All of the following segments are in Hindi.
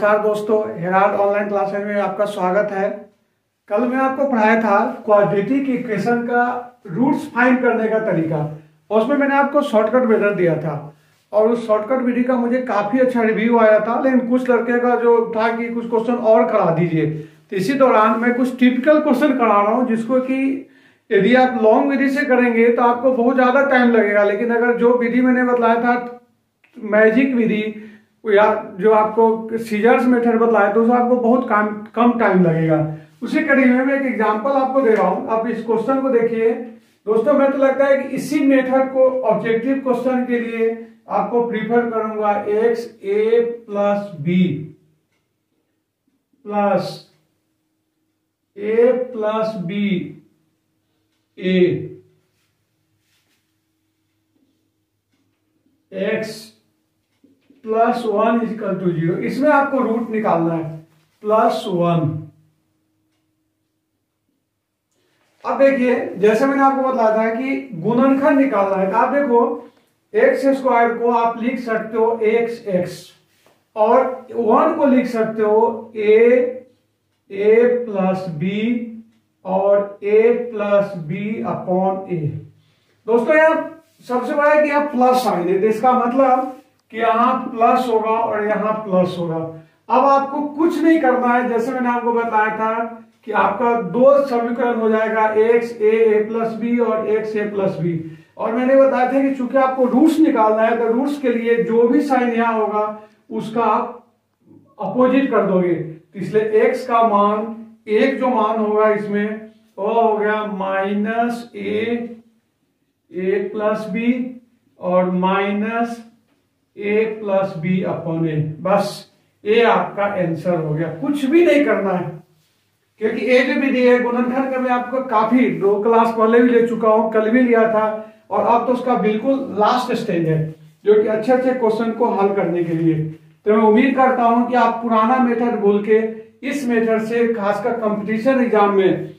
नमस्कार दोस्तों, हेराल्ड ऑनलाइन क्लासेस में आपका स्वागत है। कल मैं आपको पढ़ाया था क्वाड्रेटिक इक्वेशन का रूट्स फाइंड करने का तरीका, और उसमें मैंने आपको शॉर्टकट मेथड दिया था और उस शॉर्टकट विधि का मुझे काफ़ी अच्छा रिव्यू आया था। लेकिन कुछ लड़के का जो था कि कुछ क्वेश्चन और करा दीजिए, तो इसी दौरान मैं कुछ टिपिकल क्वेश्चन करा रहा हूँ जिसको कि यदि आप लॉन्ग विधि से करेंगे तो आपको बहुत ज़्यादा टाइम लगेगा। लेकिन अगर जो विधि मैंने बताया था मैजिक विधि या जो आपको सीजर्स मेथड बताया तो उसमें आपको बहुत कम टाइम लगेगा। उसी कड़ी में मैं एक एग्जांपल आपको दे रहा हूं। आप इस क्वेश्चन को देखिए दोस्तों, मैं तो लगता है कि इसी मेथड को ऑब्जेक्टिव क्वेश्चन के लिए आपको प्रीफर करूंगा। एक्स ए प्लस बी ए एक्स +1 = 0। इसमें आपको रूट निकालना है +1। अब देखिए, जैसे मैंने आपको बताया था कि गुणनखंड निकालना है, तो आप देखो x² को आप लिख सकते हो x और 1 को लिख सकते हो a प्लस बी और a+b/a। दोस्तों यहाँ सबसे बड़ा है कि यहाँ प्लस साइन है, तो इसका मतलब कि यहाँ प्लस होगा और यहाँ प्लस होगा। अब आपको कुछ नहीं करना है, जैसे मैंने आपको बताया था कि आपका दो समीकरण हो जाएगा xa+b और xa+b। और मैंने बताया था कि चूंकि आपको रूट्स निकालना है तो रूट्स के लिए जो भी साइन यहाँ होगा उसका आप अपोजिट कर दोगे। तो इसलिए x का मान एक जो मान होगा इसमें वो हो गया -a+b और -a+b/a। बस ये आपका आंसर हो गया। कुछ भी नहीं करना है क्योंकि ए जो विधि है गुणनखंड का मैं आपको काफी 2 क्लास पहले भी ले चुका हूं, कल भी लिया था, और अब तो उसका बिल्कुल लास्ट स्टेज है जो कि अच्छे अच्छे क्वेश्चन को हल करने के लिए। तो मैं उम्मीद करता हूं कि आप पुराना मेथड भूल के इस मेथड से खासकर कंपटीशन एग्जाम में,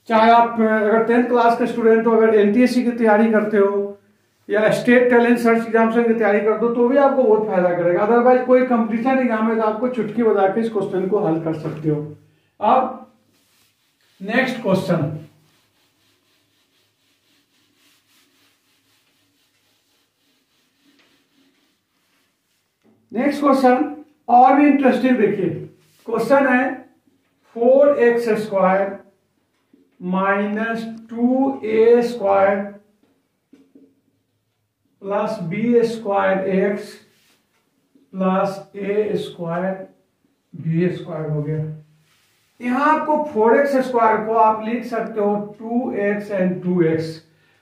चाहे आप अगर 10th क्लास के स्टूडेंट हो, अगर एनटीएससी की तैयारी करते हो या स्टेट टैलेंट सर्च एग्जामिनेशन की तैयारी करते हो तो भी आपको बहुत फायदा करेगा। अदरवाइज कोई कंपटीशन एग्जाम है तो आपको चुटकी बजा के इस क्वेश्चन को हल कर सकते हो। अब नेक्स्ट क्वेश्चन, और भी इंटरेस्टिंग देखिए। क्वेश्चन है 4x² - 2a² + b² x + a²b² हो गया। यहां आपको 4x² को आप लिख सकते हो 2x and 2x।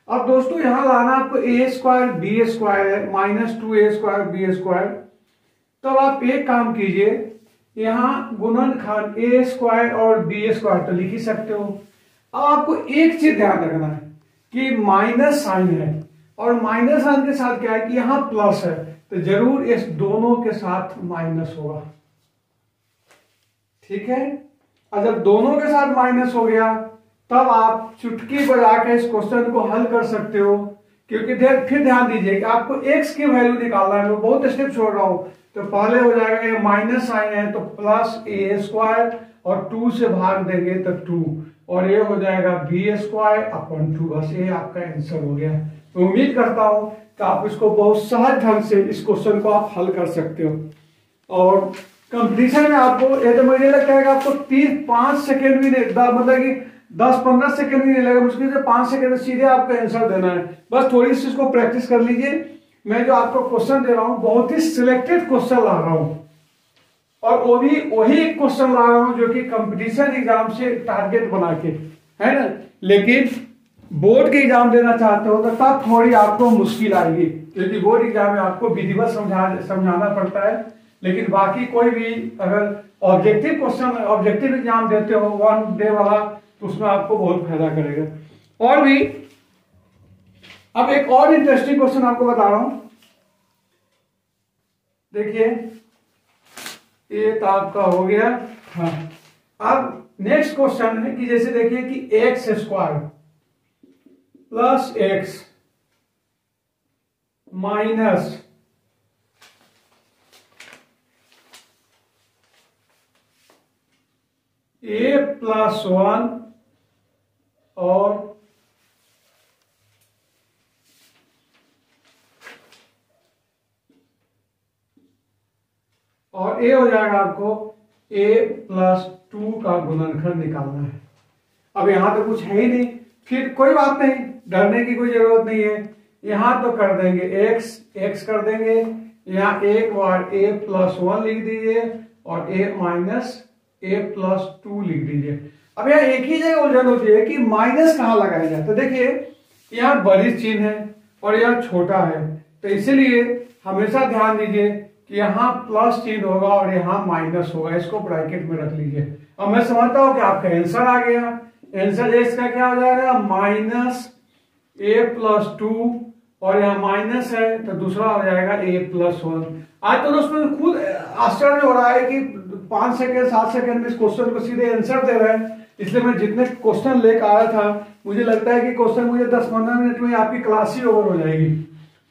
अब दोस्तों यहां लाना आपको a² b² है, -2a² b²। तो आप एक काम कीजिए, यहां गुणनखंड a² और b² तो लिख ही सकते हो। अब आपको एक चीज ध्यान रखना है कि माइनस साइन है, और माइनस साइन के साथ क्या है कि यहां प्लस है, तो जरूर इस दोनों के साथ माइनस होगा। ठीक है, और जब दोनों के साथ माइनस हो गया तब आप चुटकी बजा के इस क्वेश्चन को हल कर सकते हो। क्योंकि फिर ध्यान दीजिए कि आपको x की वैल्यू निकालना है। मैं बहुत स्टेप छोड़ रहा हूं, तो पहले हो जाएगा ये माइनस साइन है तो +a² और 2 से भाग देंगे तो 2, और ये हो जाएगा b²/2। बस ये आपका आंसर हो गया। तो उम्मीद करता हूं कि आप इसको बहुत सहज ढंग से इस क्वेश्चन को आप हल कर सकते हो। और कंपटीशन में आपको ये तो मुझे लगता है कि आपको 5 सेकेंड भी नहीं, मतलब कि 10-15 सेकेंड भी नहीं लगेगा, मुश्किल से 5 सेकेंड में सीधे आपको आंसर देना है। बस थोड़ी सी इसको प्रैक्टिस कर लीजिए। मैं जो आपको क्वेश्चन दे रहा हूं बहुत ही सिलेक्टेड क्वेश्चन ला रहा हूं, और वो भी वही क्वेश्चन ला रहा हूं जो कि कंपटीशन एग्जाम से टारगेट बना के, है ना। लेकिन बोर्ड के एग्जाम देना चाहते हो तो तब थोड़ी आपको मुश्किल आएगी, क्योंकि बोर्ड एग्जाम में आपको विधिवत समझाना पड़ता है। लेकिन बाकी कोई भी अगर ऑब्जेक्टिव क्वेश्चन, ऑब्जेक्टिव एग्जाम देते हो 1 डे वाला, तो उसमें आपको बहुत फायदा करेगा। और भी अब एक और इंटरेस्टिंग क्वेश्चन आपको बता रहा हूं। देखिए ये तो आपका हो गया। हाँ, अब नेक्स्ट क्वेश्चन है कि जैसे देखिए कि x² + x - a+1 और a हो जाएगा आपको a+2 का गुणनखंड निकालना है। अब यहां तो कुछ है ही नहीं, फिर कोई बात नहीं, डरने की कोई जरूरत नहीं है। यहां तो कर देंगे x कर देंगे, यहाँ एक बार a+1 लिख दीजिए और a+2 लिख दीजिए। अब यहाँ एक ही जगह उलझन होती है कि माइनस कहाँ लगाया जाए। तो देखिए यहाँ बड़ी चिन्ह है और यहाँ छोटा है, तो इसीलिए हमेशा ध्यान दीजिए कि यहाँ प्लस चिन्ह होगा और यहाँ माइनस होगा, इसको ब्रैकेट में रख लीजिए। अब मैं समझता हूं कि आपका आंसर आ गया। आंसर इसका क्या हो जाएगा, -a+2 और यहाँ माइनस है तो दूसरा हो जाएगा a+1। आज तो दोस्तों खुद आश्चर्य हो रहा है कि 5 सेकंड 7 सेकंड में इस क्वेश्चन को सीधे आंसर दे रहे हैं। इसलिए मैं जितने क्वेश्चन लेकर आया था, मुझे लगता है कि क्वेश्चन मुझे 10-15 मिनट में आपकी क्लास ही ओवर हो जाएगी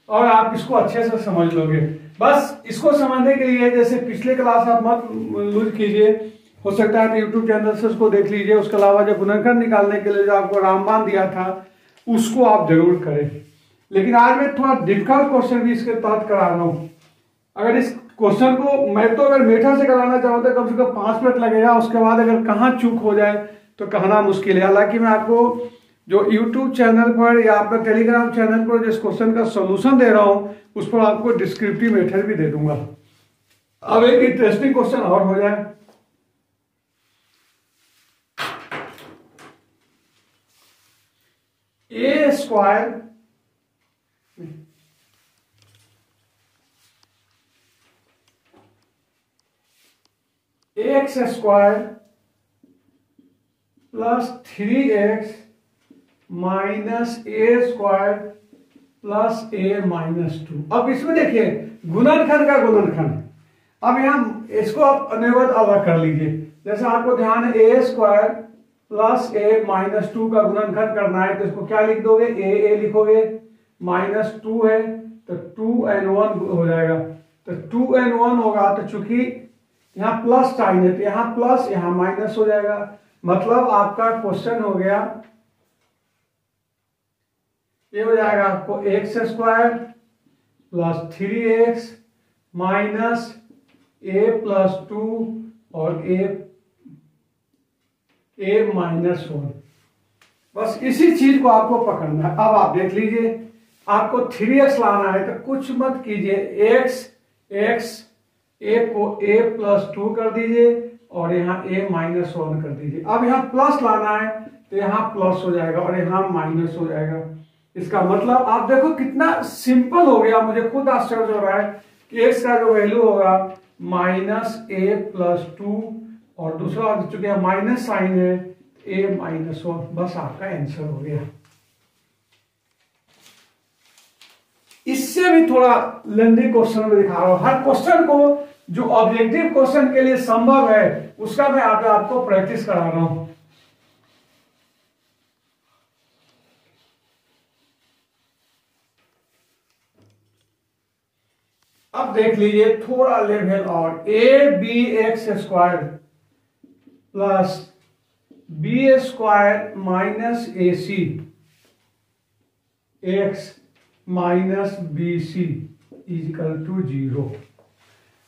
और आप इसको अच्छे से समझ लोगे। बस इसको समझने के लिए जैसे पिछले क्लास आप मत लूज कीजिए, हो सकता है यूट्यूब चैनल से उसको देख लीजिए। उसके अलावा जो गुणनखंड निकालने के लिए जो आपको रामबाण दिया था उसको आप जरूर करें। लेकिन आज मैं थोड़ा डिफिकल्ट क्वेश्चन भी इसके तहत करा रहा हूं। अगर इस क्वेश्चन को मैं तो अगर मीठा से कराना चाहूँ तो कम से कम 5 मिनट लगेगा, उसके बाद अगर कहाँ चूक हो जाए तो कहना मुश्किल है। हालांकि मैं आपको जो यूट्यूब चैनल पर या आपका टेलीग्राम चैनल पर जिस क्वेश्चन का सोल्यूशन दे रहा हूं उस पर आपको डिस्क्रिप्टिव मेथड भी दे दूंगा। अब एक इंटरेस्टिंग क्वेश्चन और हो जाए। A square x square plus 3x minus a square plus a-2। अब इसमें देखिए गुणनखंड का गुणनखंड। अब यहाँ इसको आप अनिवार्य अलग कर लीजिए। जैसे आपको ध्यान है a स्क्वायर प्लस a-2 का गुणनखंड करना है तो इसको क्या लिख दोगे, a लिखोगे, -2 है तो 2n1 हो जाएगा। तो 2n1 होगा तो चूंकि यहाँ प्लस साइन है तो यहाँ प्लस यहाँ माइनस हो जाएगा। मतलब आपका क्वेश्चन हो गया, ये हो जाएगा आपको x square plus 3x minus a+2 और a-1। बस इसी चीज को आपको पकड़ना है। अब आप देख लीजिए, आपको 3x लाना है तो कुछ मत कीजिए, x a को a+2 कर दीजिए और यहाँ a-1 कर दीजिए। अब यहाँ प्लस लाना है तो यहाँ प्लस हो जाएगा और यहाँ माइनस हो जाएगा। इसका मतलब आप देखो कितना सिंपल हो गया। मुझे खुद आश्चर्य हो रहा है कि x का जो वैल्यू होगा -a+2 और दूसरा चूंकि माइनस साइन है a-1। बस आपका आंसर हो गया। इससे भी थोड़ा लेंदी क्वेश्चन में दिखा रहा हूं। हर क्वेश्चन को जो ऑब्जेक्टिव क्वेश्चन के लिए संभव है उसका मैं आपको प्रैक्टिस करा रहा हूं। अब देख लीजिए थोड़ा लेवल और, ab(x² plus b² minus ac x minus bc equal to 0।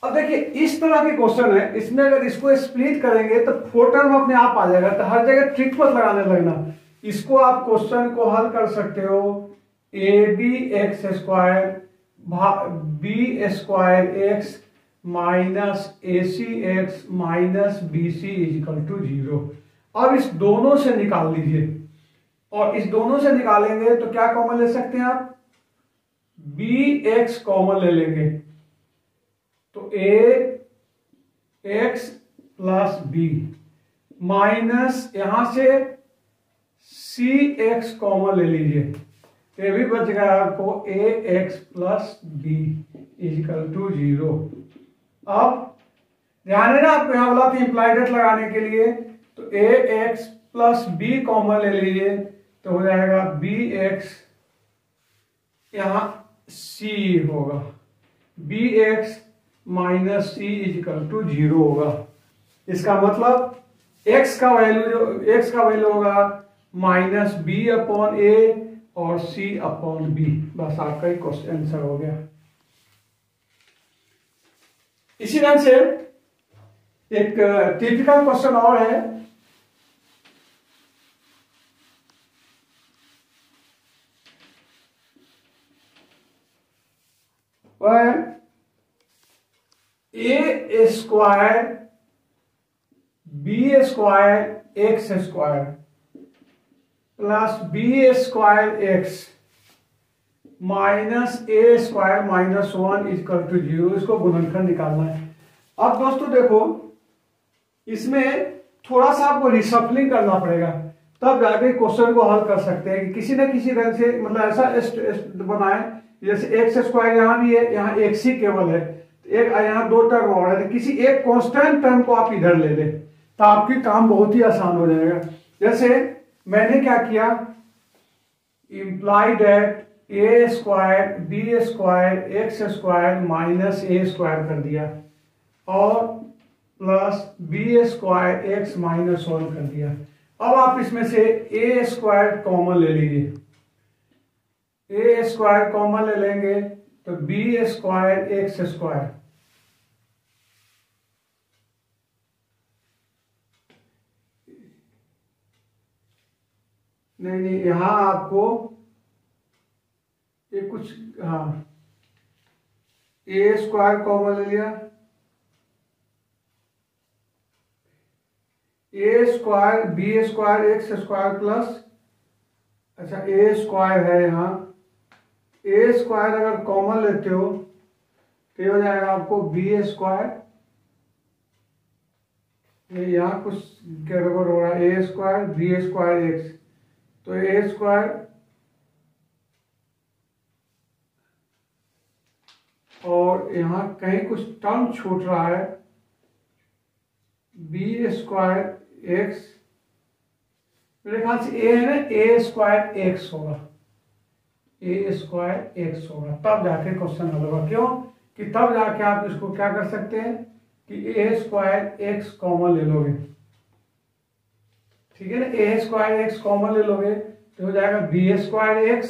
अब देखिए इस तरह के क्वेश्चन है, इसमें अगर इसको स्प्लिट करेंगे तो 4 टर्म अपने आप आ जाएगा। तो हर जगह ट्रिक मत लगाने लगना। इसको आप क्वेश्चन को हल कर सकते हो, ab(x² b² x minus ac(x minus bc equal to 0। अब इस दोनों से निकाल लीजिए और इस दोनों से निकालेंगे तो क्या कॉमन ले सकते हैं आप, bx कॉमन ले लेंगे तो ax प्लस b माइनस यहां से cx कॉमन ले लीजिए, ये भी बच गया आपको ax plus b equal to 0। अब ध्यान देना आपको यहां बोला था इंप्लाइड लगाने के लिए, तो ax प्लस b कॉमन ले लीजिए तो हो जाएगा bx, यहां c होगा, bx minus c equal to 0 होगा। इसका मतलब एक्स का वैल्यू होगा -b/a और c/b। बस आपका ही क्वेश्चन आंसर हो गया। इसी ढंग से एक टिपिकल क्वेश्चन और है, वह a² b² x² plus b² minus a² -1 equal to 0। इसको गुणनखंड निकालना है। अब दोस्तों देखो, इसमें थोड़ा सा आपको रिशफलिंग करना पड़ेगा, तब जाके क्वेश्चन को हल कर सकते हैं। कि किसी न किसी ढंग से मतलब ऐसा बनाए, जैसे x² यहाँ भी है, यहाँ x ही केवल है, एक यहाँ 2 टर्म और है, तो किसी एक कांस्टेंट टर्म को आप इधर ले लें, तो आपकी काम बहुत ही आसान हो जाएगा। जैसे मैंने क्या किया, imply that a² b² x² minus a² कर दिया और प्लस b² x -1 कर दिया। अब आप इसमें से a² कॉमन ले लीजिए, a² कॉमन ले लेंगे तो b² x²। नहीं, यहां आपको ये कुछ, हाँ, a² कॉमन ले लिया, a² b² x² प्लस, अच्छा a² है यहाँ, a² अगर कॉमन लेते हो तो ये हो जाएगा आपको b²। ये यहाँ कुछ गड़बड़ हो रहा है, a² b² x, तो a² और यहाँ कहीं कुछ टर्म छूट रहा है, b² x, मेरे ख्याल से a है ना, a² x होगा, a² x होगा, तब जाके क्वेश्चन हल होगा। क्यों कि तब जाके आप इसको क्या कर सकते हैं कि a² x कॉमन ले लोगे, ठीक है ना, a² x कॉमन ले लोगे तो हो जाएगा b² x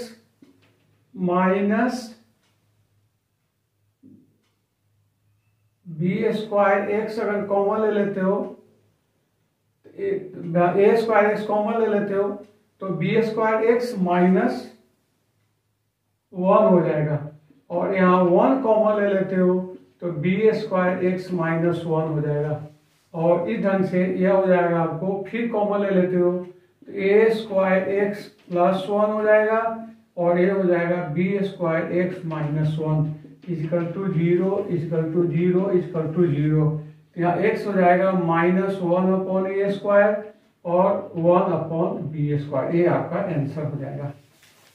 minus b² x अगर कॉमन ले लेते हो, a² x कॉमन ले लेते हो तो b² x -1 हो जाएगा, और यहाँ 1 कॉमन ले लेते हो तो b² x -1 हो जाएगा। और इस ढंग से यह हो जाएगा, आपको फिर कॉमन ले लेते हो तो a² x +1 हो जाएगा, और ये हो जाएगा b² x -1 equal to 0 equal to 0 equal to 0। यहाँ x हो जाएगा -1/a² और 1/b²। ये आपका आंसर हो जाएगा।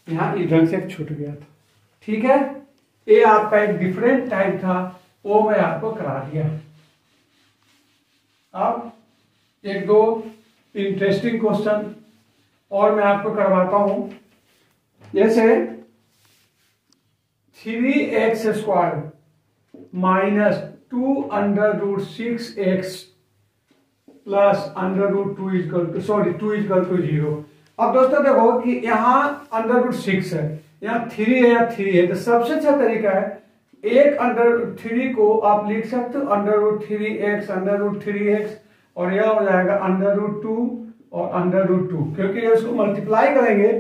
यहाँ इधर से छूट गया था, ठीक है। ये आपका एक डिफरेंट टाइप था, वो मैं आपको करा दिया। अब एक दो इंटरेस्टिंग क्वेश्चन और मैं आपको करवाता हूं, जैसे 3x² minus 2√6x plus √2 equal to 0। अब दोस्तों देखो कि यहाँ √6 है, यहाँ 3 है या 3 है, तो सबसे अच्छा तरीका है एक √3 को आप लिख सकते हो √3x और यह हो जाएगा √2 और √2, क्योंकि इसको मल्टीप्लाई करेंगे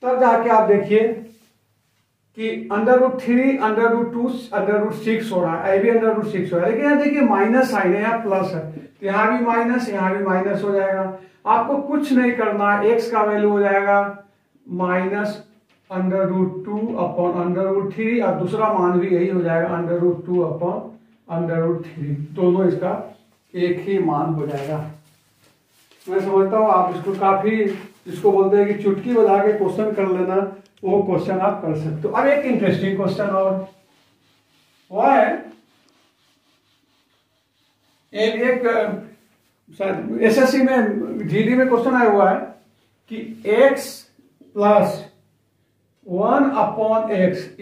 तब जाके आप देखिए कि √3 √2 √6 हो रहा है, ये भी √6 हो रहा है, लेकिन यहाँ देखिए माइनस साइन है, यहाँ प्लस है, तो यहाँ भी माइनस हो जाएगा। आपको कुछ नहीं करना, x का वैल्यू हो जाएगा -√2/√3 और दूसरा मान भी यही हो जाएगा √2/√3, दोनों इसका एक ही मान हो जाएगा। मैं समझता हूँ आप इसको काफी, इसको बोलते हैं कि चुटकी बजा के क्वेश्चन कर लेना, वो क्वेश्चन आप कर सकते हो। अब एक इंटरेस्टिंग क्वेश्चन और वह है, एक एसएससी में जीडी में क्वेश्चन आया हुआ है कि x + 1/x =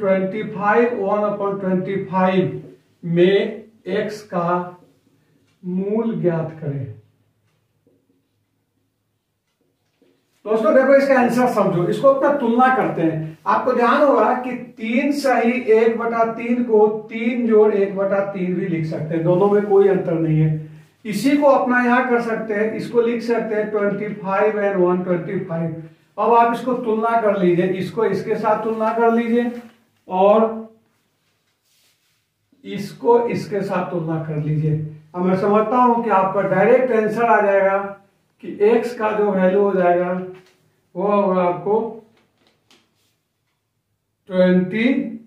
25 1/25 में x का मूल ज्ञात करें। दोस्तों देखो इसका आंसर समझो, इसको अपना तुलना करते हैं। आपको ध्यान होगा कि 3 सही 1/3 को 3 जोड़ 1/3 भी लिख सकते हैं, दोनों में कोई अंतर नहीं है। इसी को अपना यहां कर सकते हैं, इसको लिख सकते हैं 25 और 125। अब आप इसको तुलना कर लीजिए, इसको इसके साथ तुलना कर लीजिए और इसको इसके साथ तुलना कर लीजिए। अब मैं समझता हूं कि आपका डायरेक्ट आंसर आ जाएगा कि x का जो वैल्यू हो जाएगा वो होगा आपको 25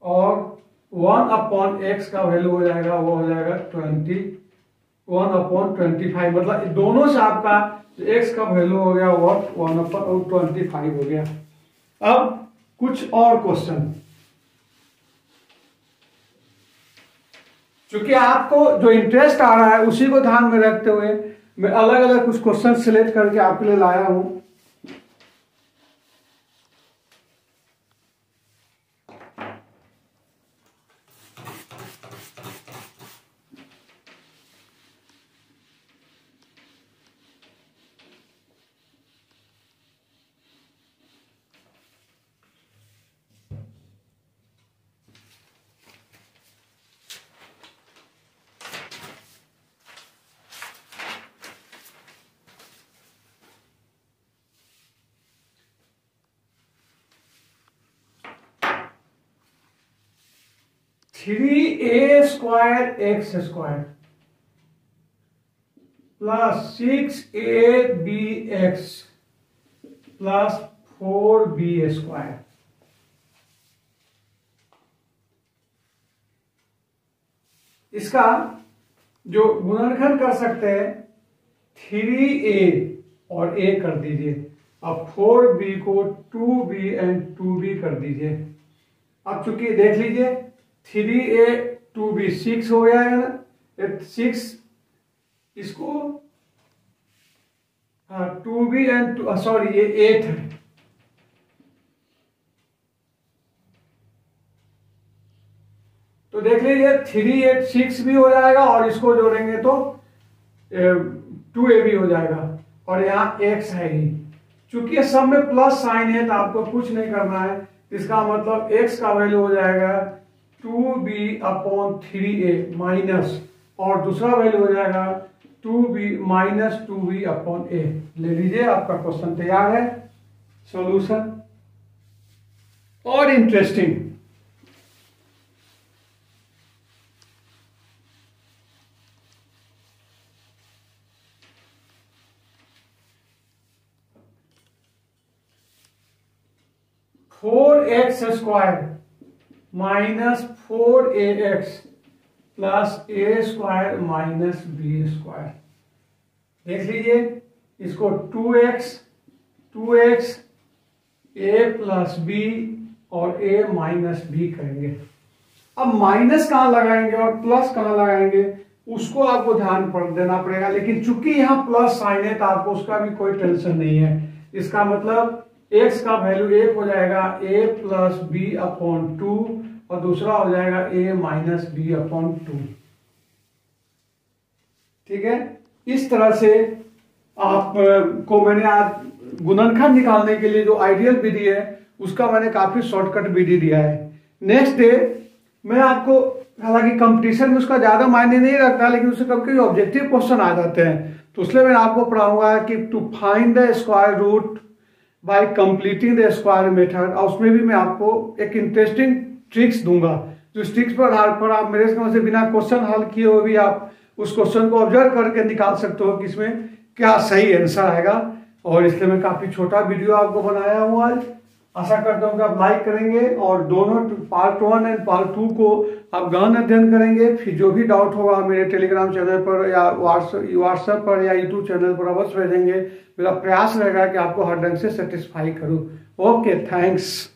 और 1/x का वैल्यू हो जाएगा वो हो जाएगा 21/25। मतलब दोनों से आपका x का वैल्यू हो गया वो 1/25 हो गया। अब कुछ और क्वेश्चन, क्योंकि आपको जो इंटरेस्ट आ रहा है उसी को ध्यान में रखते हुए मैं अलग अलग कुछ क्वेश्चन सिलेक्ट करके आपके लिए लाया हूं। Three a square x square plus 6ab plus 4b square, इसका जो गुणनखंड कर सकते हैं 3a और a कर दीजिए। अब 4b को 2b एंड 2b कर दीजिए। अब चूंकि देख लीजिए 3a 2b 6 हो गया है ना, 6 इसको 2b एंड सॉरी ये 8 है, तो देख लीजिए 3 8 6 भी हो जाएगा और इसको जोड़ेंगे तो 2a भी हो जाएगा और यहाँ x है ही। चूंकि सब में प्लस साइन है तो आपको कुछ नहीं करना है, इसका मतलब x का वैल्यू हो जाएगा 2b/3a माइनस और दूसरा वैल्यू हो जाएगा 2b माइनस 2b/a। ले लीजिए आपका क्वेश्चन तैयार है। सॉल्यूशन और interesting, four x square minus 4ax plus a square minus b square. देख लीजिए इसको 2x a प्लस b और a माइनस b करेंगे। अब माइनस कहां लगाएंगे और प्लस कहां लगाएंगे उसको आपको ध्यान पर देना पड़ेगा, लेकिन चूंकि यहां प्लस साइन है तो आपको उसका भी कोई टेंशन नहीं है। इसका मतलब x का वैल्यू 1 हो जाएगा a प्लस b/2 और दूसरा हो जाएगा a माइनस b/2। ठीक है, इस तरह से आप को मैंने आज गुणनखंड निकालने के लिए जो आइडियल विधि है उसका मैंने काफी शॉर्टकट विधि दिया है। नेक्स्ट डे मैं आपको, हालांकि कंपटीशन में उसका ज्यादा मायने नहीं रखता, लेकिन उससे कभी कभी ऑब्जेक्टिव क्वेश्चन आ जाते हैं तो इसलिए मैं आपको पढ़ाऊंगा कि to find the square root by completing the square method, और उसमें भी मैं आपको एक इंटरेस्टिंग ट्रिक्स दूंगा जो ट्रिक्स पर आधार पर आप मेरे समझ से बिना क्वेश्चन हल किए हुए भी आप उस क्वेश्चन को ऑब्जर्व करके निकाल सकते हो कि इसमें क्या सही आंसर आएगा। और इसलिए मैं काफी छोटा वीडियो आपको बनाया हूँ आज। आशा करता हूँ कि आप लाइक करेंगे और दोनों पार्ट 1 एंड पार्ट 2 को आप गहन अध्ययन करेंगे। फिर जो भी डाउट होगा मेरे टेलीग्राम चैनल पर या व्हाट्सएप पर या यूट्यूब चैनल पर अवश्य भेजेंगे। मेरा प्रयास रहेगा कि आपको हर ढंग से सेटिस्फाई करूँ। Okay, thanks.